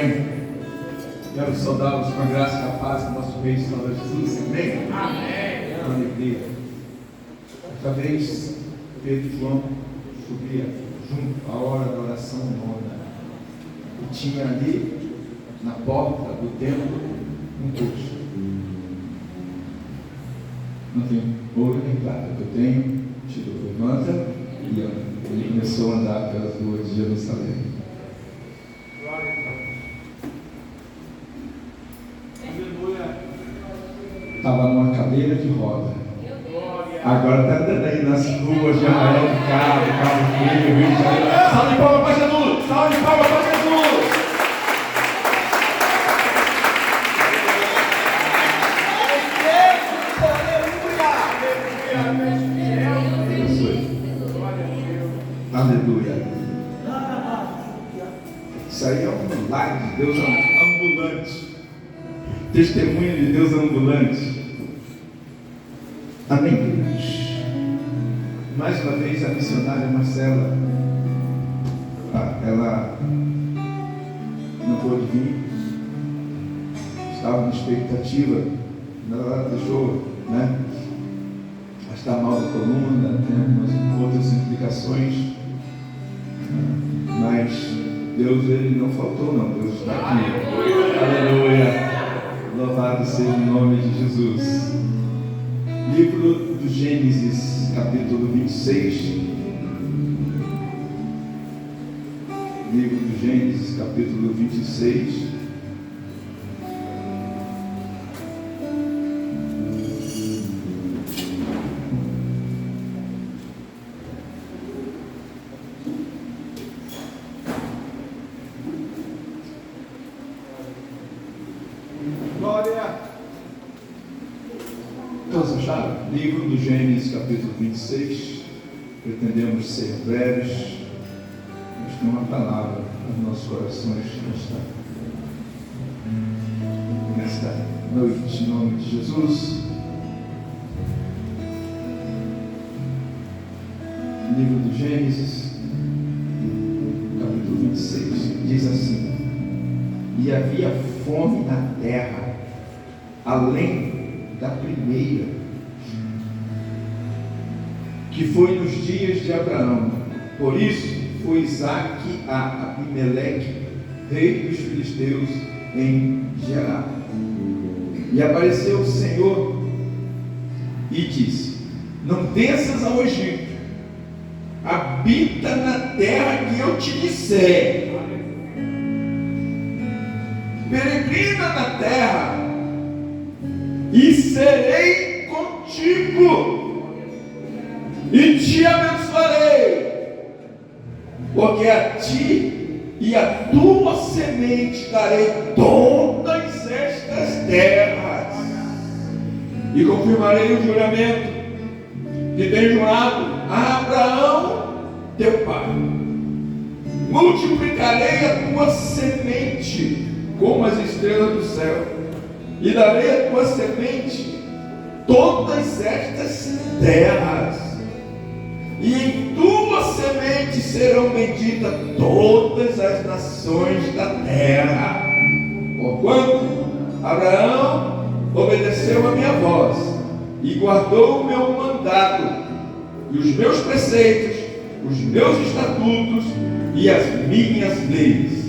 Amém. Quero saudá-los com a graça e a paz do nosso Rei e Salvador Jesus. Amém. Amém. É uma alegria. Outra vez, Pedro e João subiam junto à hora da oração nona. E tinha ali, na porta do templo, um coxo. Não tem ouro nem prata, que eu tenho, tirou, levanta e anda. Ele começou a andar pelas ruas de Jerusalém. Glória a Deus. Aleluia. Estava numa cadeira de roda. Glória. Agora está andando aí nas ruas de Amarelo, Cabo Frio, Rio de Janeiro. Salve de palmas para Jesus! Salve de palmas para Jesus! Aleluia. Isso aí é um milagre de Deus ambulante. Testemunho de Deus ambulante. Amém, queridos? Mais uma vez a missionária Marcela, ela não pôde vir. Estava na expectativa, ela deixou, né? Está mal da coluna, tem algumas outras implicações. Mas Deus, ele não faltou, não. Deus está aqui. Aleluia. Louvado seja o nome de Jesus. Livro do Gênesis, capítulo 26. Livro do Gênesis, capítulo 26. Todos acharam? Livro do Gênesis, capítulo 26. Pretendemos ser breves, mas tem uma palavra nos nossos corações nesta noite, em nome de Jesus. Livro do Gênesis, capítulo 26, diz assim: E havia fome na terra, além da primeira, que foi nos dias de Abraão. Por isso foi Isaque a Abimeleque, rei dos filisteus, em Gerar. E apareceu o Senhor e disse: Não desças ao Egito, habita na terra que eu te disser, peregrina na terra, e serei contigo, e te abençoarei, porque a ti e a tua semente darei todas estas terras, e confirmarei o juramento que tenho jurado a Abraão, teu pai. Multiplicarei a tua semente como as estrelas do céu, e darei a tua semente todas estas terras, e em tua semente serão benditas todas as nações da terra. Porquanto Abraão obedeceu a minha voz e guardou o meu mandado e os meus preceitos, os meus estatutos e as minhas leis.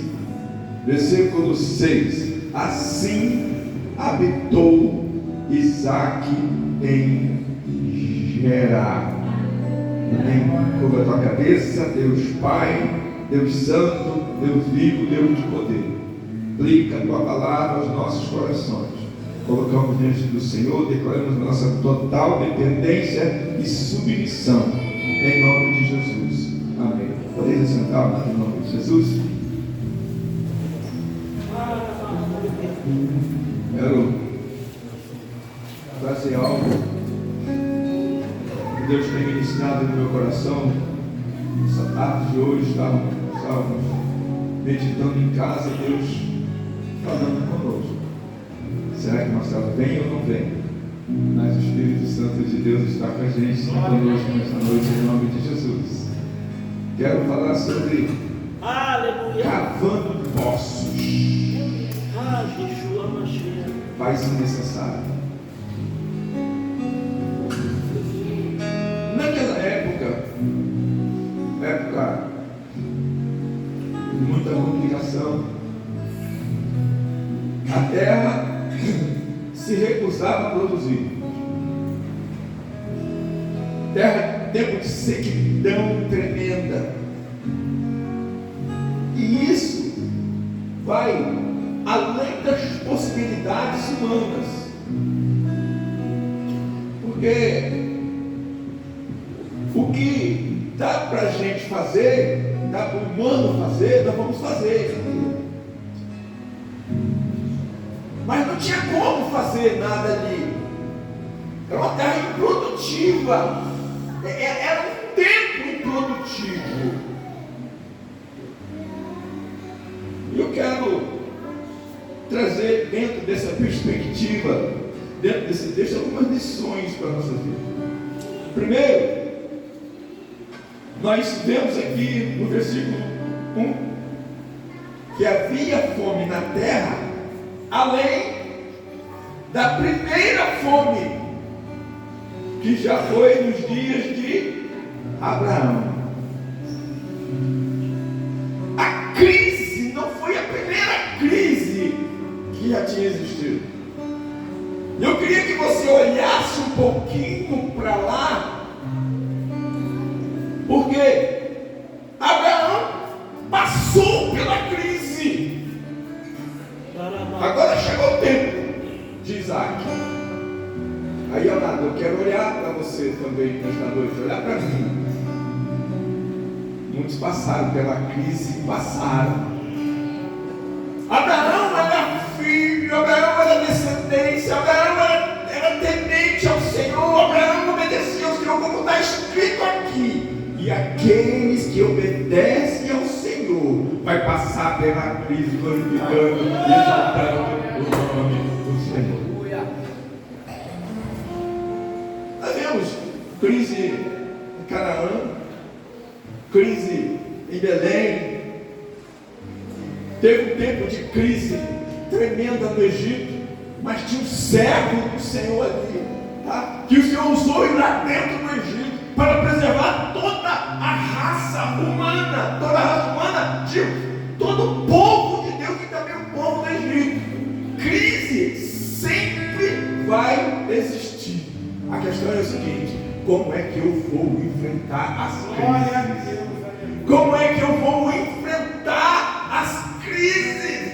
Versículo 6: Assim habitou Isaque em Gerar. Amém. Curva a tua cabeça. Deus Pai, Deus Santo, Deus vivo, Deus de poder, aplica a tua palavra aos nossos corações. Colocamos diante do Senhor, declaramos nossa total dependência e submissão, em nome de Jesus. Amém. Podeis assentar em nome de Jesus. Quero trazer algo que Deus tem ministrado no meu coração. Essa tarde de hoje estávamos meditando em casa, Deus falando conosco. Será que Marcelo vem ou não vem? Mas o Espírito Santo de Deus está com a gente, está conosco nesta noite, em nome de Jesus. Quero falar sobre cavando poços. faz-se necessário. Naquela época de muita complicação, a terra se recusava a produzir. Terra, tempo de sequidão tremenda. E isso vai além das possibilidades humanas. Porque o que dá para a gente fazer, dá para o humano fazer, nós vamos fazer. Mas não tinha como fazer nada ali. Era uma terra improdutiva. Era um tempo improdutivo. E eu quero trazer dentro dessa perspectiva, dentro desse texto, algumas lições para a nossa vida. Primeiro, nós vemos aqui no versículo 1 que havia fome na terra, além da primeira fome que já foi nos dias de Abraão. A crise não foi a primeira crise que já tinha existido. Eu queria que você olhasse um pouquinho para lá, porque Abraão passou pela crise. Agora chegou o tempo de Isaac. Aí, amado, eu quero olhar para você também nesta noite, olhar para mim. Muitos passaram pela crise, passaram. Abraão era filho, Abraão era descendência, Abraão era temente ao Senhor, Abraão obedecia ao Senhor, como está escrito aqui. E aqueles que obedecem ao Senhor vai passar pela crise, glorificando e exaltando o nome do Senhor. Nós vemos crise em Canaã, crise em Belém. Teve um tempo de crise tremenda no Egito, mas tinha um servo do Senhor ali, tá? Que o Senhor usou ir lá dentro do Egito para preservar toda a raça humana, de todo o povo de Deus e também o povo do Egito. Crise sempre vai existir. A questão é o seguinte: como é que eu vou enfrentar as crises? Como é que eu vou enfrentar as crises?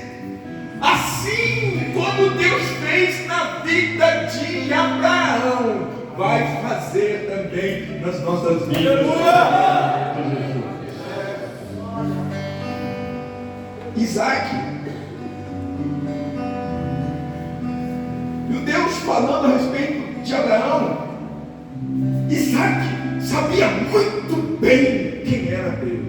Assim como Deus fez na vida de Abraão, vai fazer também nas nossas vidas. Isaac, e o Deus falando a respeito de Abraão, Isaac sabia muito bem quem era Deus.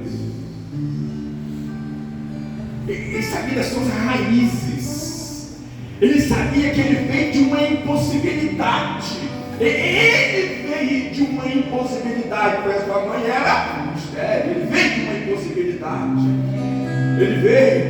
Ele sabia das suas raízes. Ele sabia que ele veio de uma impossibilidade. Ele veio de uma impossibilidade, porque a sua mãe era estéril. Ele veio de uma impossibilidade. Ele veio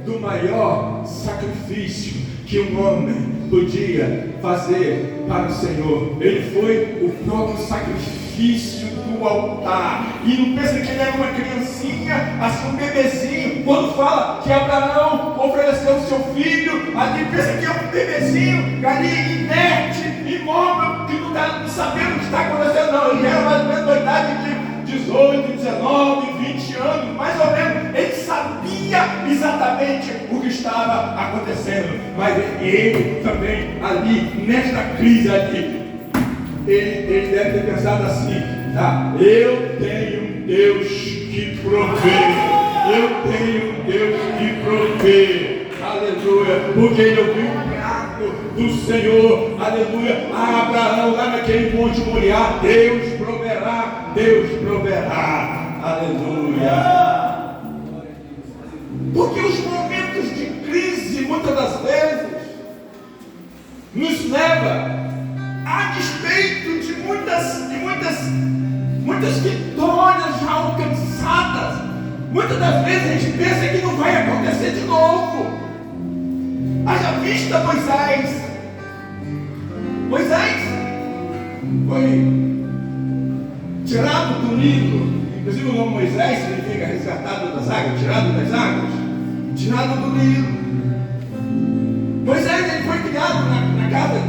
do maior sacrifício que um homem podia fazer para o Senhor. Ele foi o próprio sacrifício do altar. E não pensa que ele era uma criancinha, assim, um bebezinho. Quando fala que Abraão ofereceu o seu filho, ali pensa que é um bebezinho, ali inerte, imóvel, que não sabendo o que está acontecendo. Não, ele era mais ou menos da idade de 18, 19, 20 anos, mais ou menos. Ele sabia exatamente o que estava acontecendo, mas ele também ali, nesta crise aqui, ele deve ter pensado assim: tá, eu tenho um Deus que provê, eu tenho um Deus que provê, aleluia, porque eu vi o braço do Senhor, aleluia, a Abraão lá naquele monte Moriá. Deus proverá, aleluia. Porque os momentos de crise, muitas das vezes, nos leva, a despeito de muitas vitórias já alcançadas, muitas das vezes a gente pensa que não vai acontecer de novo. Haja vista Moisés. Moisés foi tirado do Nilo. Inclusive o nome Moisés significa resgatado das águas, tirado das águas, tirado do Nilo. Moisés ele foi criado na casa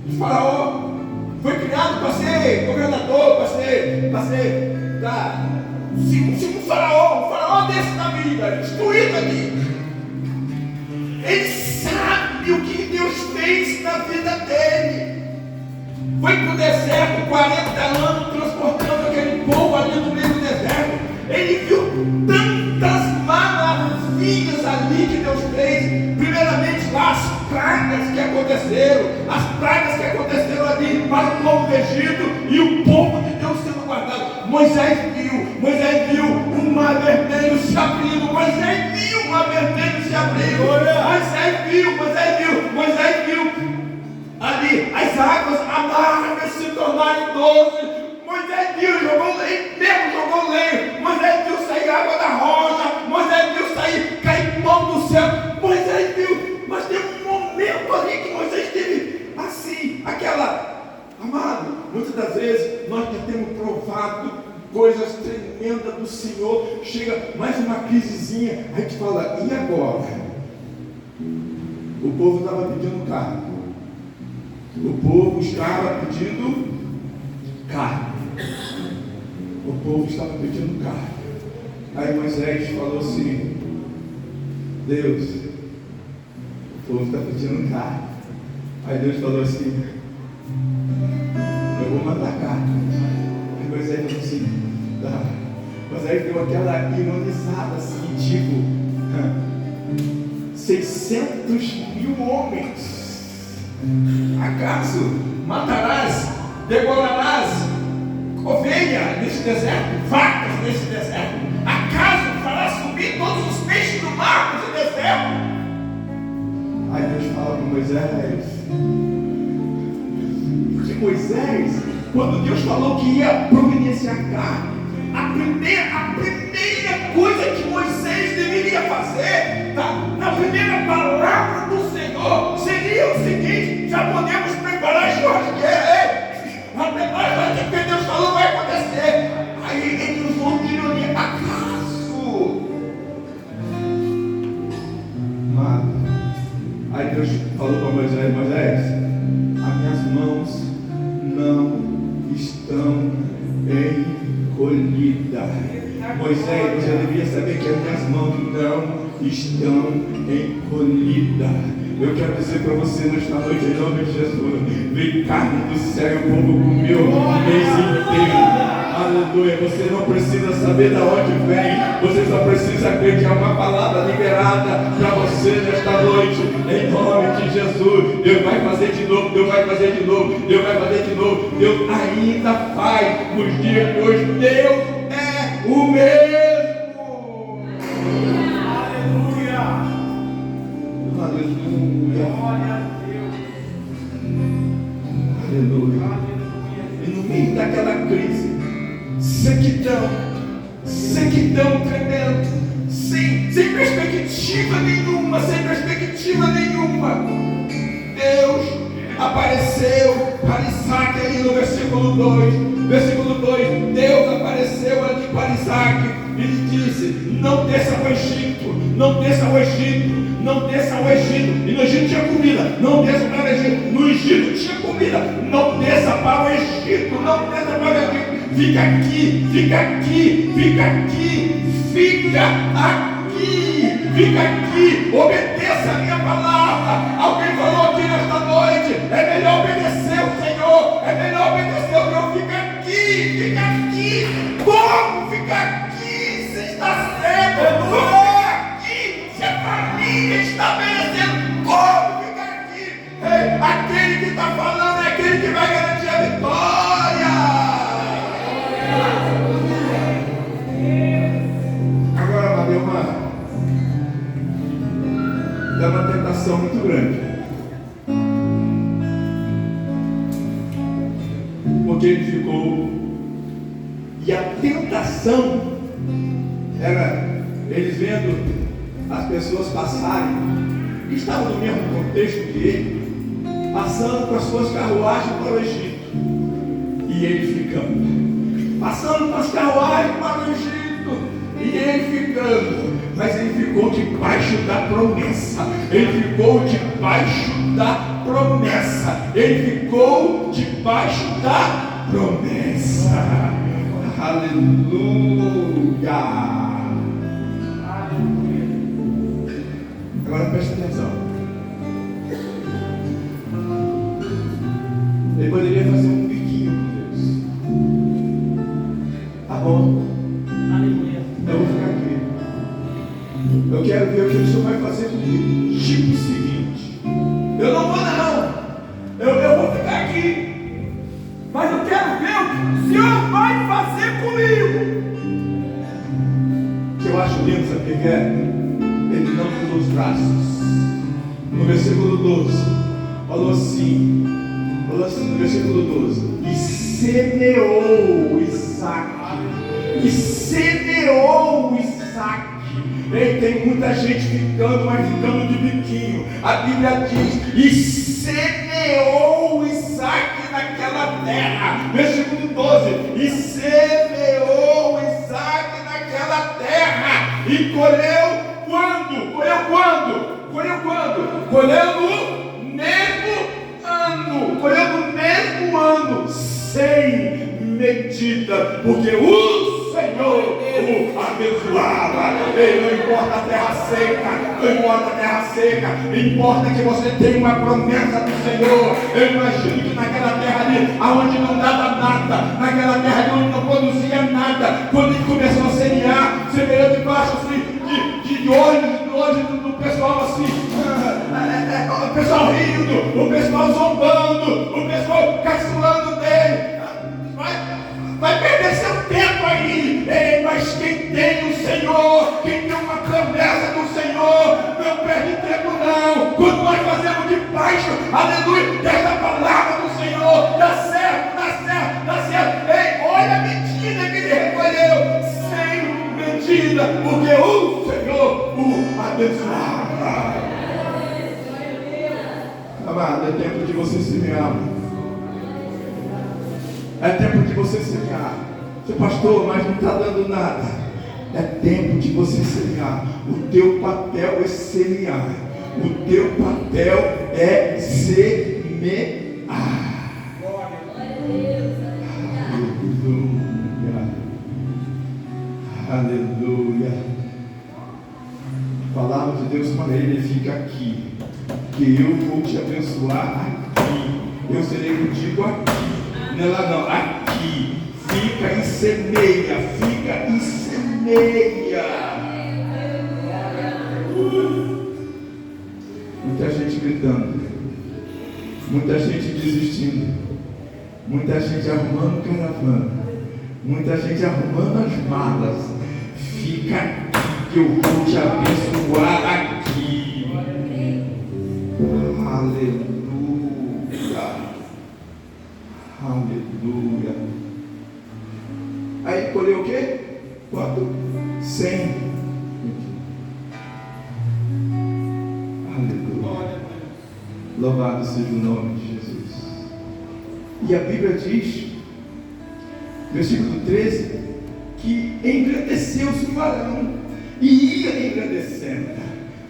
de Faraó. Foi criado para ser governador, para ser um faraó desse da vida, instruído ali. Ele sabe o que Deus fez na vida dele. Foi para o deserto 40 anos transportando aquele povo ali no meio do deserto. Ele viu tantas maravilhas ali que Deus fez. Primeiramente lá as pragas que aconteceram ali para o povo do Egito e o povo de Deus sendo guardado. Moisés viu o mar vermelho se abrindo. Moisés viu ali as águas amargas se tornarem doces. Moisés viu, jogou leite. Moisés viu sair água da rocha. Moisés viu cair pão do céu. Moisés viu, mas tem um momento ali que Moisés teve assim, amado, muitas das vezes nós já temos provado coisas tremendas do Senhor, chega mais uma crisezinha, a gente fala, e agora? O povo estava pedindo carne. O povo estava pedindo carne. Aí Moisés falou assim, Deus, o povo está pedindo carne. Aí Deus falou assim, eu vou mandar carne. Aí Moisés falou assim, tá. Moisés deu aquela ironizada assim, tipo, 600.000 homens. Acaso matarás, devorarás ovelha nesse deserto, vacas nesse deserto? Acaso farás subir todos os peixes do mar nesse deserto? Aí Deus fala para Moisés, porque Moisés, quando Deus falou que ia providenciar carne, a primeira coisa que Moisés deveria fazer, tá? Na primeira palavra do Senhor, seria o seguinte: já podemos preparar a churrasqueira, prepara, porque Deus falou vai acontecer. Aí ele usou de ironia, acaso? Mano, aí Deus falou para Moisés, as minhas mãos não estão encolhidas. Moisés, você devia saber que as minhas mãos não estão encolhidas. Eu quero dizer para você nesta noite, em nome de Jesus, veio carne do céu e o povo comeu o mês inteiro. Aleluia. Você não precisa saber de onde vem, você só precisa crer que é uma palavra liberada para você nesta noite, em nome de Jesus. Deus vai fazer de novo, Deus vai fazer de novo, Deus vai fazer de novo. Deus ainda faz nos dias de hoje. Deus é o mesmo. Aleluia. Aleluia. Glória a Deus. Aleluia. E no meio daquela crise, sequidão tremendo, sem perspectiva nenhuma, Deus apareceu para Isaac ali no versículo 2, Deus apareceu ali para Isaac e lhe disse: não desça ao Egito, e no Egito tinha comida, não desça para o Egito, no Egito tinha comida, não desça para o Egito, fica aqui, obedeça a minha palavra. Alguém falou aqui nesta noite, é melhor obedecer o Senhor, fica aqui, como fica aqui, se está certo, como fica aqui, se a família está merecendo, como fica aqui. Ei, aquele que está falando é aquele que vai garantir a vitória. Agora, Madeira, dá uma tentação muito grande, porque ele ficou, e a tentação era eles vendo as pessoas passarem estava no mesmo contexto que ele, passando com as suas carruagens para o Egito, e ele ficando, passando com as carruagens para o Egito, e ele ficando, mas ele ficou debaixo da promessa, ele ficou debaixo da promessa, ele ficou debaixo da promessa. Aleluia. Agora preste atenção. Ele poderia fazer um biquinho com Deus. Tá bom. Aleluia. Eu vou ficar aqui. Eu quero ver o que o Senhor vai fazer comigo. Tipo o seguinte: eu não vou não. Eu vou ficar aqui. Mas eu quero ver o que o Senhor vai fazer comigo. O que eu acho lindo, sabe o que é? Ele não cruzou os braços. No versículo 12, falou assim, no versículo 12: e semeou Isaac. E semeou Isaac. Ei, tem muita gente ficando, mas ficando de biquinho. A Bíblia diz: e semeou Isaac naquela terra. Versículo 12: e semeou Isaac naquela terra. E colheu quando? Colheu quando? Colheu quando? Colheu no mesmo ano. Colheu no mesmo ano, sem medida, porque o Senhor o abençoava. Ei, não importa a terra seca, não importa a terra seca, importa que você tenha uma promessa do Senhor. Eu imagino que naquela terra ali, aonde não dava nada, naquela terra ali onde não produzia nada, quando ele começou a semear, semeou debaixo assim, de olhos do pessoal assim, o pessoal rindo, o pessoal zombando, o pessoal caçoando dele. Vai perder seu tempo aí. Ei, mas quem tem o Senhor, quem tem uma promessa do Senhor, não perde tempo não. Quando nós fazemos debaixo, aleluia, dessa palavra do Senhor, dá certo, dá certo, dá certo. Ei, olha a medida que ele recolheu, sem medida, porque o Senhor o abençoava. Amado, é tempo de você semear. É tempo de você semear. Seu pastor, mas não está dando nada. É tempo de você semear. O teu papel é semear. O teu papel é semear. Aleluia. Aleluia. A palavra de Deus para ele fica aqui. Que eu vou te abençoar aqui. Eu serei contigo aqui. Não é lá não, aqui. Fica e semeia. Fica e semeia. Muita gente gritando. Muita gente desistindo. Muita gente arrumando caravana. Muita gente arrumando as malas. Fica aqui que eu vou te abençoar aqui. Aleluia. Aleluia. Aí colheu o quê? Quanto? 100. Aleluia. Louvado seja o nome de Jesus. E a Bíblia diz, versículo 13, que engrandeceu-se o varão e ia engrandecendo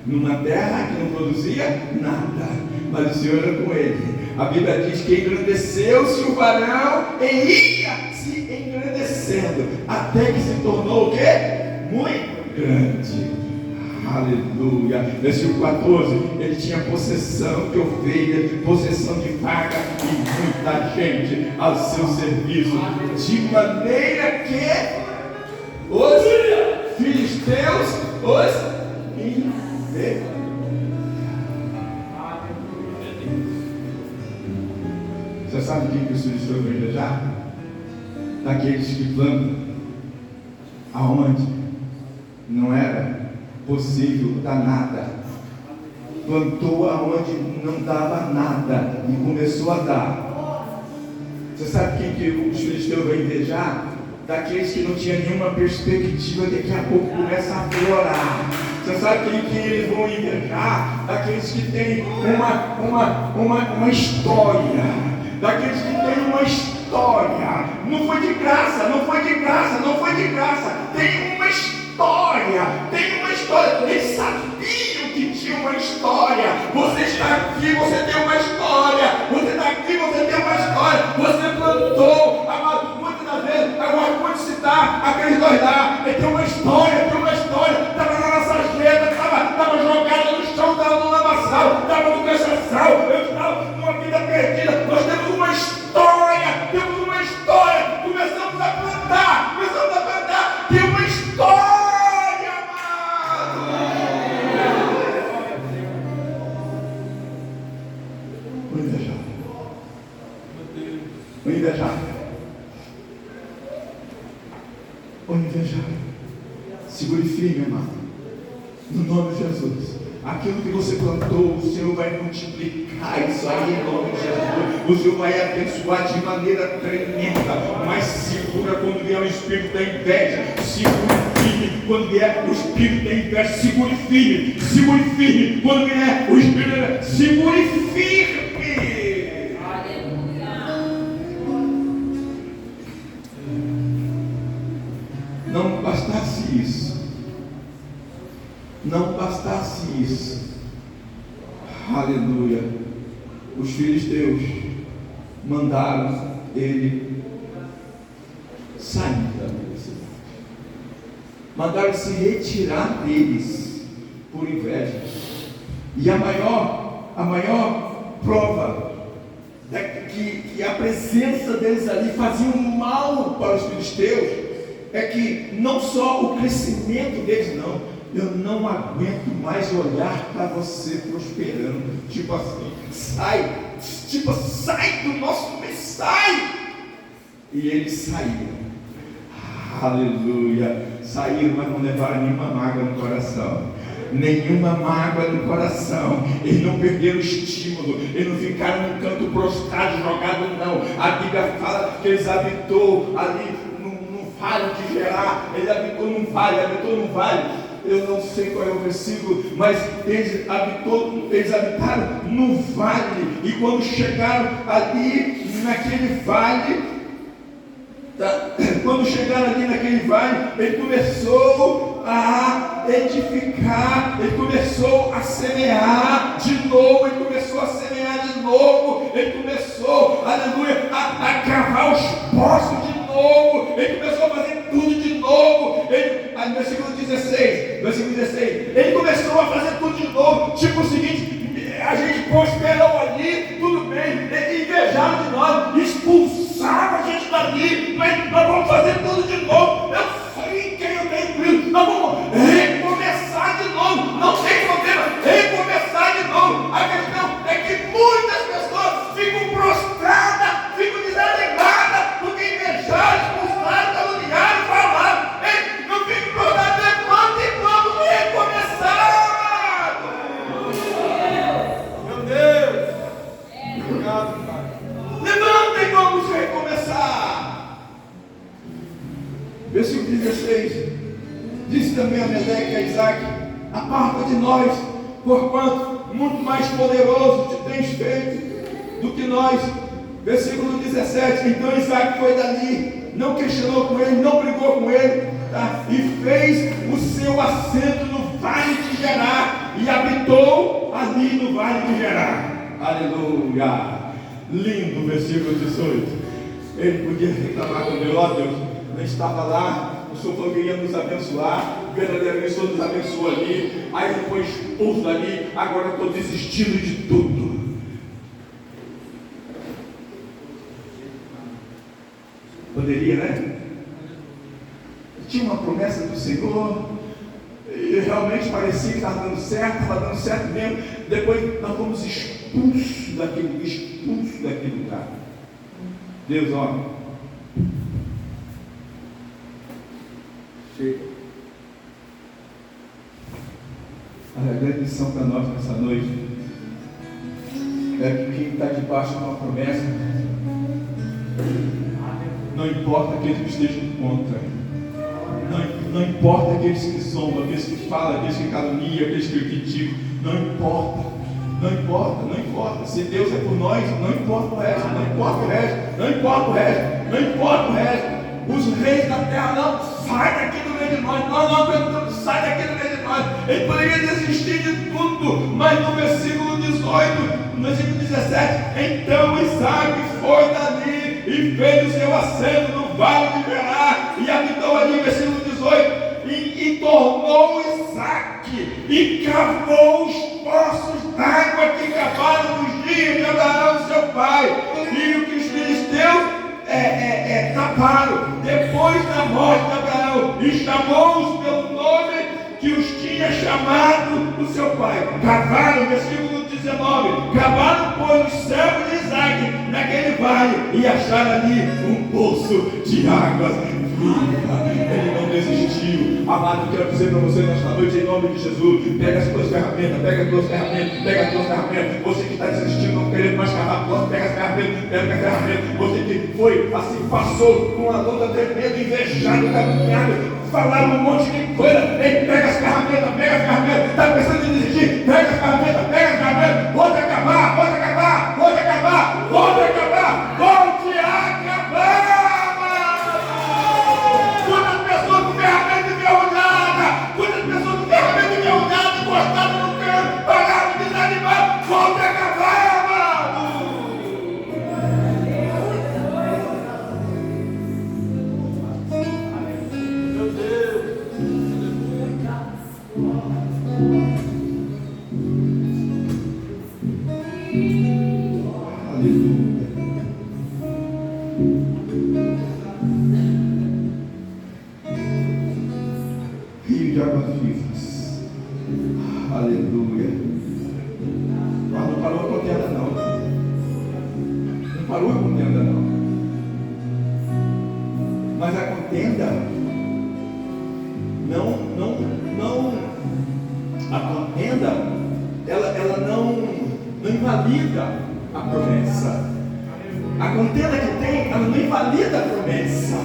numa terra que não produzia nada, mas o Senhor era com ele. A Bíblia diz que engrandeceu-se o varão e ia se engrandecendo, até que se tornou o quê? Muito grande. Aleluia. Versículo 14, ele tinha possessão de ovelha, possessão de vaca e muita gente ao seu serviço, de maneira que os filisteus os envergonharam. Você sabe quem que os filisteus vão invejar? Daqueles que plantam aonde não era possível dar nada. Plantou aonde não dava nada e começou a dar. Você sabe quem que os filisteus vão invejar? Daqueles que não tinham nenhuma perspectiva, daqui a pouco começa a florar. Você sabe quem que eles vão invejar? Daqueles que têm uma história. Daqueles que têm uma história. Não foi de graça, não foi de graça, não foi de graça. Tem uma história, tem uma história. Eles sabiam que tinha uma história. Você está aqui, você tem uma história. Você está aqui, você tem uma história. Você plantou, muitas das vezes, agora pode citar aqueles dois lá. Ele tem uma história, estava na nossa sarjeta, estava jogada no chão, estava no lamaçal, estava no cachaçal, eu estava numa vida perdida. Nós temos uma história, começamos a plantar, tem uma história, amado. O invejável. Segure firme, amado. No nome de Jesus. Aquilo que você plantou, o Senhor vai multiplicar isso aí em nome de Jesus. O Senhor vai abençoar de maneira tremenda. Mas segura quando vier o espírito da inveja. Segure firme quando vier o espírito da inveja. Segure firme quando vier o espírito da inveja. Segure firme. Não bastasse isso, aleluia, os filisteus mandaram ele sair da cidade, mandaram se retirar deles por inveja. E a maior prova que a presença deles ali fazia um mal para os filisteus é que não só o crescimento deles, não. Eu não aguento mais olhar para você prosperando. Tipo assim, sai do nosso meio, sai! E eles saíram. Aleluia! Saíram, mas não levaram nenhuma mágoa no coração. Eles não perderam o estímulo, eles não ficaram num canto prostrado, jogado, não. A Bíblia fala que eles habitou ali no vale de Gerar. Ele habitou num vale. Eu não sei qual é o versículo, mas eles habitaram no vale. E quando chegaram ali naquele vale, ele começou a edificar, ele começou a semear de novo, ele começou, aleluia, a cavar os poços de novo, ele começou a fazer tudo de novo. Versículo 16, ele começou a fazer tudo de novo, tipo o seguinte: a gente prosperou ali, tudo bem, eles invejaram de nós, expulsaram a gente dali, mas nós vamos fazer tudo de novo. Eu sei quem eu tenho Cristo, nós vamos recomeçar de novo, não tem problema, recomeçar de novo. A questão é que muitas pessoas ficam prostradas, ficam desanimadas, porque invejaram, expulsaram, caluniaram, falaram. Não fique prostrado, levanta e vamos recomeçar. Meu Deus, obrigado, Pai. Levanta e vamos recomeçar. Versículo 16. Disse também Amaleque a Isaac: aparta de nós, porquanto muito mais poderoso te tens feito do que nós. Versículo 17. Então Isaac foi dali, não questionou com ele, não brigou com ele, e fez o seu assento no vale de Gerar, e habitou ali no vale de Gerar. Aleluia. Lindo versículo 18. Ele podia reclamar com Deus: ó Deus, não estava lá, o Senhor falou que ia nos abençoar, verdadeiramente o Senhor nos abençoou ali, aí depois expulso dali, agora estou desistindo de tudo. Poderia, né? Tinha uma promessa do Senhor, e realmente parecia que estava dando certo mesmo. Depois nós fomos expulsos daquele lugar. Deus, ó, chega. A grande lição para nós nessa noite é que quem está debaixo de uma promessa, não importa aquele que esteja contra, não importa. Não importa aqueles que zombam, aqueles que falam, aqueles que caluniam, aqueles que criticam. Não importa. Não importa, não importa. Se Deus é por nós, não importa o resto, não importa o resto, não importa o resto, não importa o resto. Os reis da terra não saem daqui do meio de nós. Nós não aguentamos, sai daqui do meio de nós. Ele poderia desistir de tudo, mas no versículo 18, no versículo 17, então Isaac foi dali e fez o seu assento no vale de Gerar e habitou ali, versículo 18, e tornou Isaac e cavou os poços d'água que cavaram nos dias de Abraão, seu pai, e o que os filisteus taparam depois da morte de Abraão, e chamou-os pelo nome que os tinha chamado o seu pai. Cavaram, versículo 19, cavaram, pois, os servos de Isaac naquele vale e acharam ali um poço de águas vivas. Ele não desistiu. Amado, eu quero dizer para você nesta noite, em nome de Jesus, pega as tuas ferramentas, pega as tuas ferramentas, pega as tuas ferramentas. Você que está desistindo, não querendo mais cavar, pega as ferramentas, pega as ferramentas. Você que foi assim, passou com uma luta tremenda, invejado, caminhado, falaram um monte de coisa. Ei, pega as ferramentas, está pensando em desistir, pega as ferramentas, volte a acabar, volte a acabar, volte a acabar, volte a acabar, volte a acabar. Quantas pessoas com ferramenta envergonhada, quantas pessoas com ferramenta envergonhada, encostadas no canto, pararam, desanimadas, volte a acabar, amado. Meu Deus. Aleluia. Rio de águas vivas. Aleluia. Mas não parou a contenda, não. Não parou a contenda, não. Mas a contenda a contenda, ela não invalida a promessa. A contenda que tem, ela não invalida a promessa.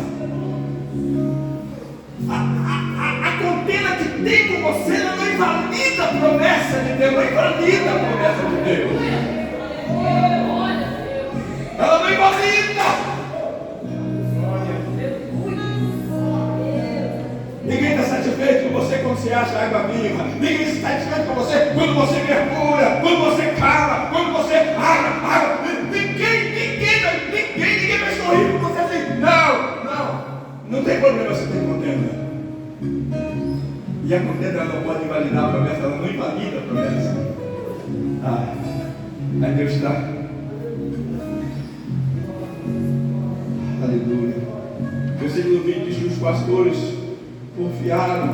A contenda que tem com você, ela não invalida a promessa de Deus, não invalida a promessa de Deus. Ela não invalida. Ninguém está satisfeito com você quando você acha água viva. Ninguém está satisfeito com você quando você mergulha, quando você cava, quando você água. Ninguém vai sorrir com você assim. Não tem problema você ter contenda. E a contenda ela não pode invalidar a promessa, ela não invalida a promessa. Aí Deus está. Aleluia. Versículo 20 diz que os pastores confiaram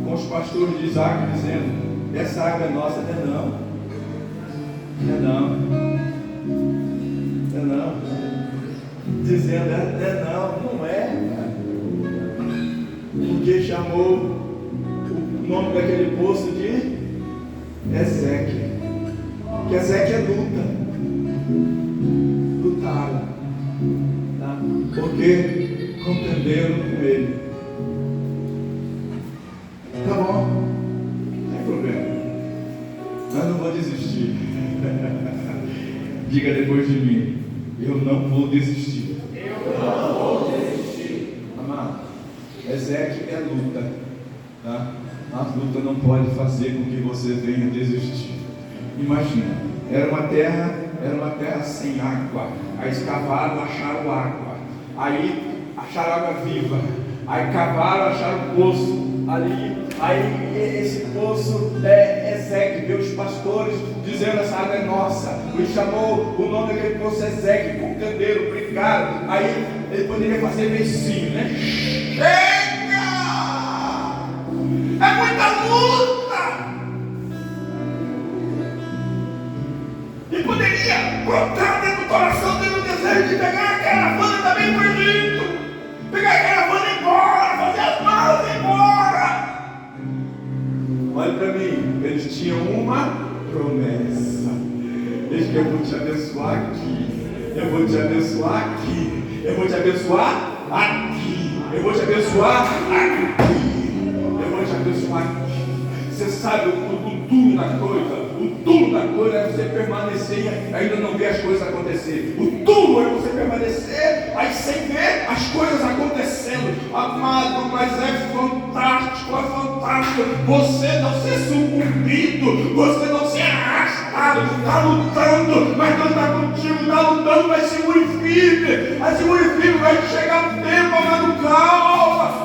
com os pastores de Isaac, dizendo: essa água é nossa. Não. Dizendo: não é. Porque chamou o nome daquele poço de Ezeque. Que Ezeque é luta. Lutaram, tá? Porque contenderam com ele. Tá bom, não tem problema, mas não vou desistir. Diga depois de mim: eu não vou desistir. Amado, Ezeque é luta, tá? Mas luta não pode fazer com que você venha desistir. Imagina, era uma terra sem água. Aí escavaram, acharam água. Aí acharam água viva. Aí cavaram, acharam um poço. Aí esse poço Ezeque, viu os pastores dizendo: essa água é nossa. Ele chamou o nome daquele poço Ezeque, contenderam, brincaram. Aí ele poderia fazer beicinho, né? Chega! É muita luta! E poderia brotar dentro do coração dele o desejo de pegar a caravana também para o Egito, pegar a caravana e ir embora, fazer as malas e ir embora. Olha para mim, eles tinham uma promessa. Eles que eu vou te abençoar aqui, eu vou te abençoar aqui, eu vou te abençoar aqui, eu vou te abençoar aqui. aqui. Você sabe o duro da coisa. O duro da coisa é você permanecer e ainda não ver as coisas acontecer. O duro é você permanecer aí sem ver as coisas acontecendo. Amado, mas é fantástico, é fantástico. Você não ser sucumbido, você não ser arrastado. Está lutando, mas não está contigo. Está lutando, mas segure firme. Mas segure firme, vai chegar um tempo, amado, calma.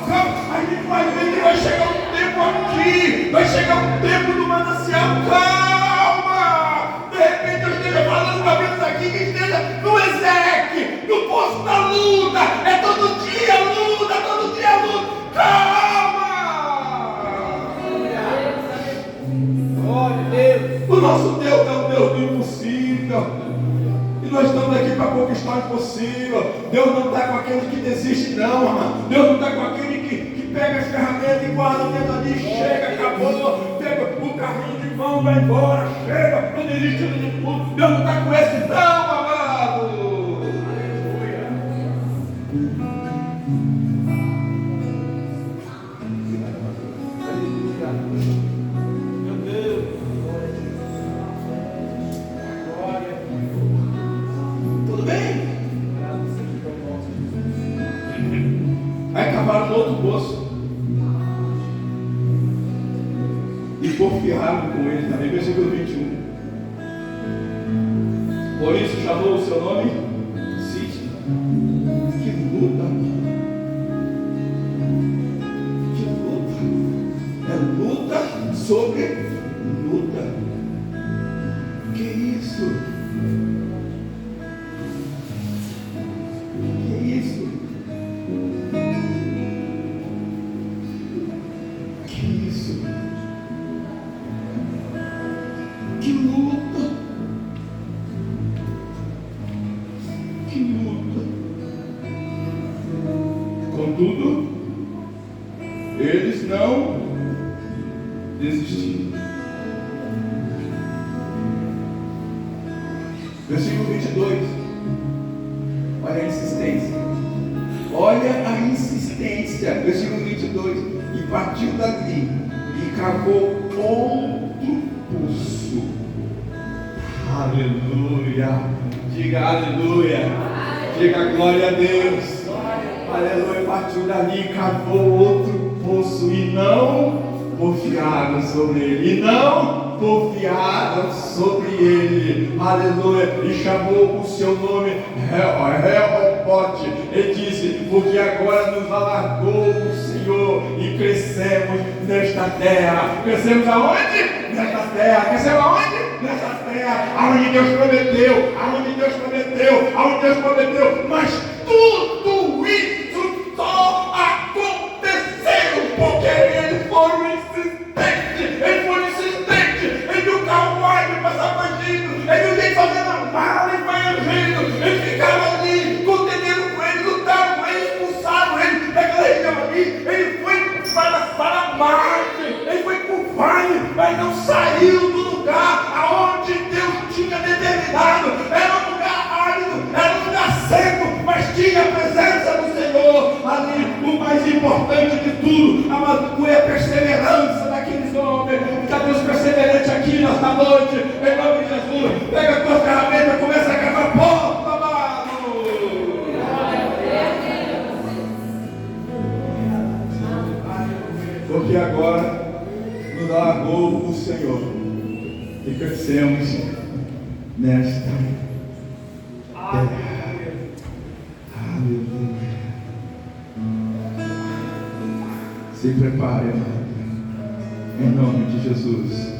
A gente vai ver que vai chegar um tempo aqui. Vai chegar um tempo do manancial, calma. De repente eu esteja falando com amigos aqui que esteja no exec, no posto da luta. É todo dia luta, todo dia luta. Calma. Glória a Deus. O nosso Deus é um Deus do impossível. E nós estamos aqui para conquistar o impossível. Deus não está com aquele que desiste, não, amado. Deus não está com aquele que pega as ferramentas e guarda dentro ali, chega, acabou, pega o carrinho de mão, vai embora, chega, não desiste de tudo. Deus não está com esse, não, amado. Aleluia. Meu Deus. Glória. Tudo bem? Aí acabaram no outro poço e porfiaram com ele também, versículo 21. Por isso chamou o seu nome Cisne. Que luta! Que luta! É luta sobre luta. Que isso? Que isso? Que isso? Que luta! Que luta! Contudo, eles não desistiram. Versículo 22. Olha a insistência. Olha a insistência. Versículo 22. E partiu dali e cavou outro poço. Aleluia. Diga aleluia. Diga glória a Deus. Aleluia. Partiu dali e cavou outro poço. E não porfiaram sobre ele. E não porfiaram sobre ele. Aleluia. E chamou o seu nome Rehobote. Ele disse: porque agora nos alargou o Senhor e crescemos nesta terra. Crescemos aonde? Nesta terra. Crescemos aonde? Nesta terra. Aonde Deus prometeu. Aonde Deus prometeu. Aonde Deus prometeu. Mas tudo isso só aconteceu porque eles foram insistentes. Eles foram insistentes. Ele viu o carro vai passar bandido. Ele viu gente fazendo a mala e vai agindo. Eles ficaram ali, contenderam com ele, lutaram com ele, expulsaram ele daquela região ali. Ele foi para Marte, ele foi para o vale, mas não saiu do lugar aonde Deus tinha determinado. Era um lugar árido, era um lugar seco, mas tinha a presença do Senhor ali. O mais importante de tudo, amado, foi a perseverança daqueles homens. Cadê os perseverantes aqui nesta noite? Em nome de Jesus, pega a tua ferramenta, começa a cavar porta, amado. Porque agora nos largou o Senhor e crescemos nesta terra. Aleluia. Se prepare, amado, em nome de Jesus.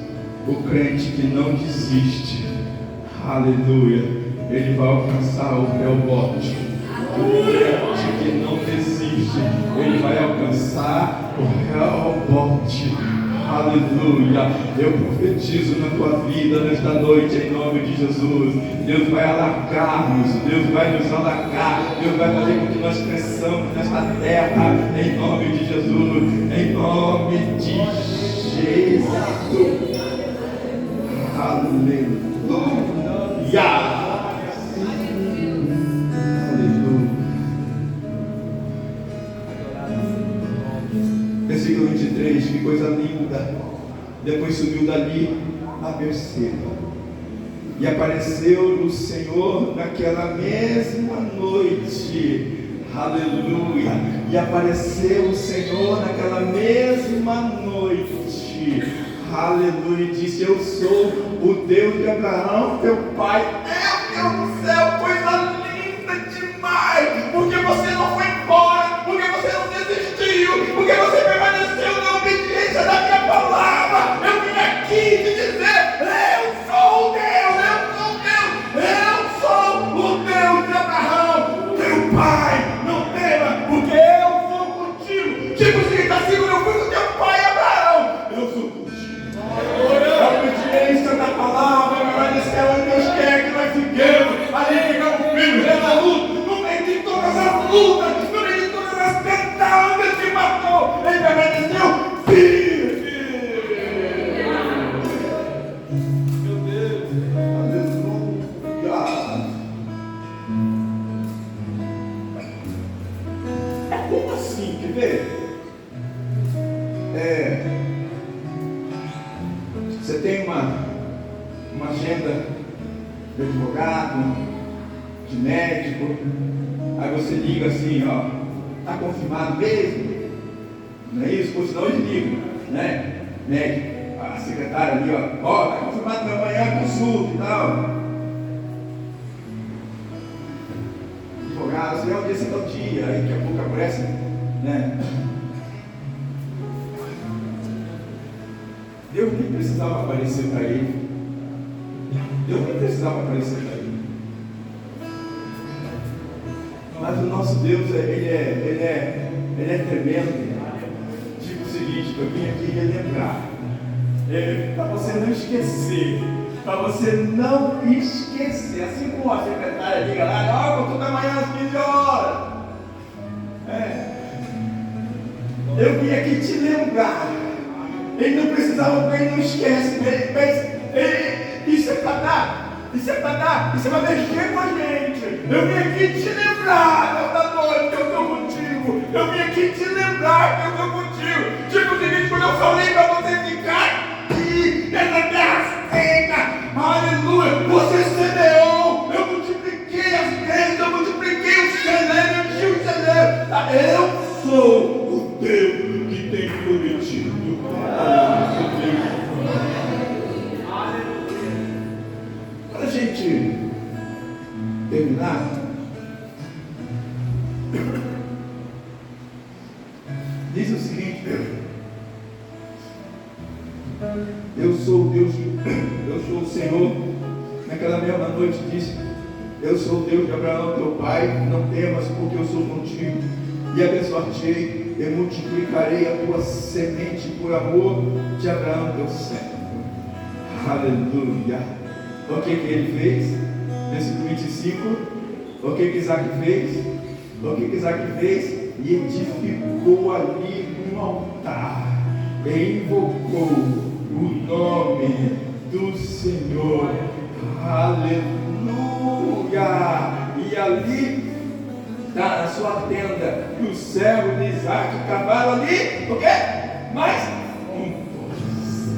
O crente que não desiste, aleluia, ele vai alcançar o Rehobote. O crente que não desiste, ele vai alcançar o Rehobote. Aleluia. Eu profetizo na tua vida nesta noite em nome de Jesus. Deus vai alargar-nos, Deus vai nos alargar, Deus vai fazer com que nós cresçamos nesta terra em nome de Jesus, em nome de Jesus. Aleluia. Aleluia. Versículo 23, que coisa linda. Depois subiu dali a Berseba. E apareceu o Senhor naquela mesma noite. Aleluia. E apareceu o Senhor naquela mesma noite. Aleluia. E disse: eu sou o Deus de Abraão, teu pai. Meu Deus do céu, coisa linda demais. Porque você não foi embora, porque você não desistiu, porque você permaneceu na obediência da minha palavra. Eu vim aqui te dizer: eu sou o Deus, eu sou o Deus, eu sou o Deus de Abraão, teu pai. Não tema, porque eu sou contigo. Tipo o seguinte, assim como eu fui com teu pai Abraão, eu sou contigo. A obediência da palavra permanecer onde Deus quer que nós fiquemos. Ali ficamos firmes, resolutos, no meio de todas as lutas, no meio de todas as tentações que matou, ele permaneceu firme. Meu Deus. Aleluia. Como assim? Quer ver? Você tem uma agenda de advogado, de médico, aí você liga assim, ó, está confirmado mesmo? Não é isso? Por sinal eles ligam, né? Médico, a secretária ali, ó, está confirmado para amanhã consulta e tal. Advogado, você é o dia sem tal dia, aí daqui a pouco aparece, né? Deus nem precisava aparecer para ele. Deus nem precisava aparecer para ele. Mas o nosso Deus, ele é tremendo. Tipo o seguinte, eu vim aqui relembrar. Para você não esquecer. Para você não esquecer. Assim como a secretária liga lá, ó, consulta amanhã às 15 horas. Eu vim aqui te lembrar. Ele não precisava, ele não esquece, isso é para dar, isso vai mexer com a gente. Eu vim aqui te lembrar, nessa noite, que eu estou contigo. Eu vim aqui te lembrar que eu estou contigo. Tipo o seguinte, quando eu falei para você ficar aqui, nessa terra seca, aleluia, você semeou, eu multipliquei as bênçãos, eu multipliquei os celeiros, eu enchi os celeiros. Eu sou o Deus que tem prometido. Para a gente terminar, diz o seguinte: eu sou o Deus, eu sou o Senhor. Naquela mesma noite disse: eu sou o Deus de Abraão teu pai, não temas, porque eu sou contigo, e abençoar-te-ei e multiplicarei a tua semente por amor de Abraão teu servo. Aleluia. O que ele fez? Versículo 25. O que Isaac fez? O que Isaac fez? E edificou ali um altar e invocou o nome do Senhor. Aleluia. E ali está a sua tenda, e o servo de Isaac cavaram ali, o quê? Mais um poço.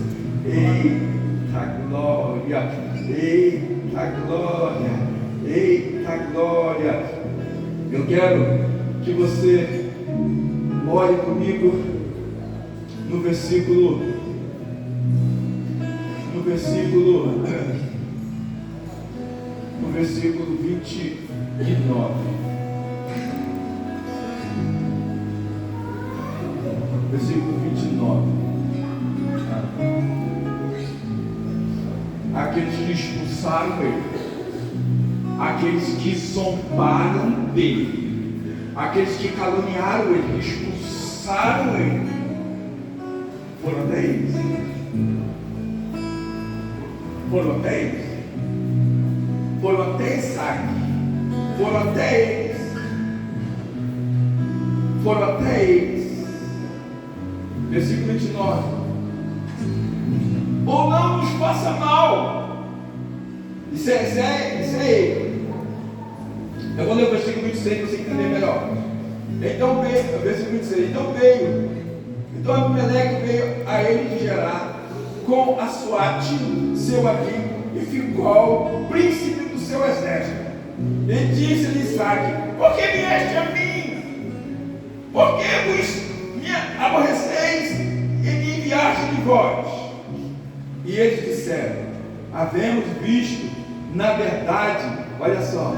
Eita glória, eita glória, eita glória. Eu quero que você olhe comigo no versículo 29. Versículo 29. Aqueles que expulsaram ele, aqueles que zombaram dele, aqueles que caluniaram ele, que expulsaram ele, foram até eles. Foram até eles. Foram até Isaac. Foram até eles. Foram até eles. Versículo 29. Ou não nos faça mal. Isso é ele. Eu vou ler o versículo 26 para você entender melhor. Então veio, versículo 26. Então Abimeleque veio a ele de Gerar, com a SWAT, seu amigo, e ficou príncipe do seu exército. E disse-lhe Isaac: por que vieste a mim? Por que vos me aborreceis e me enviaste de vós? E eles disseram: havemos visto, na verdade, olha só,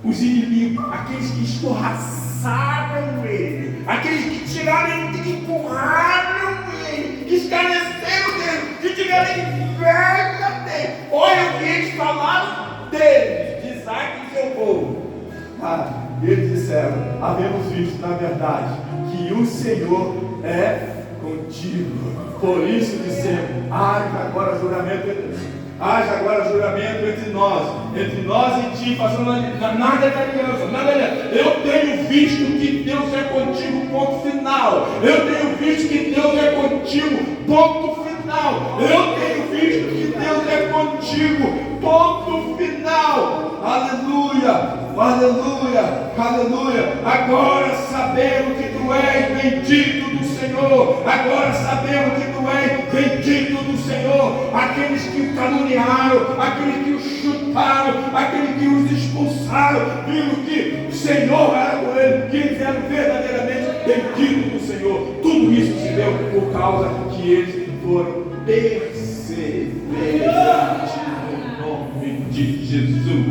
os inimigos, aqueles que escorraçaram ele, aqueles que tiraram ele, que empurraram ele, que escarneceram dele, que tiveram inveja dele. Olha o que eles falaram deles, de Isaac e seu povo. Eles disseram: havemos visto, na verdade, que o Senhor é contigo. Por isso dissemos: haja agora juramento entre nós e ti, passando nada de aliança, nada de aliança. Eu tenho visto que Deus é contigo, ponto final. Eu tenho visto que Deus é contigo, ponto final. Eu tenho visto que Deus é contigo, ponto final. Aleluia, aleluia, aleluia. Agora sabemos que tu és bendito do Senhor. Agora sabemos que tu és bendito do Senhor. Aqueles que o caluniaram, aqueles que o chutaram, aqueles que os expulsaram, viram que o Senhor era com eles, que eles eram verdadeiramente benditos do Senhor. Tudo isso se deu por causa que eles foram perseverantes no nome de Jesus.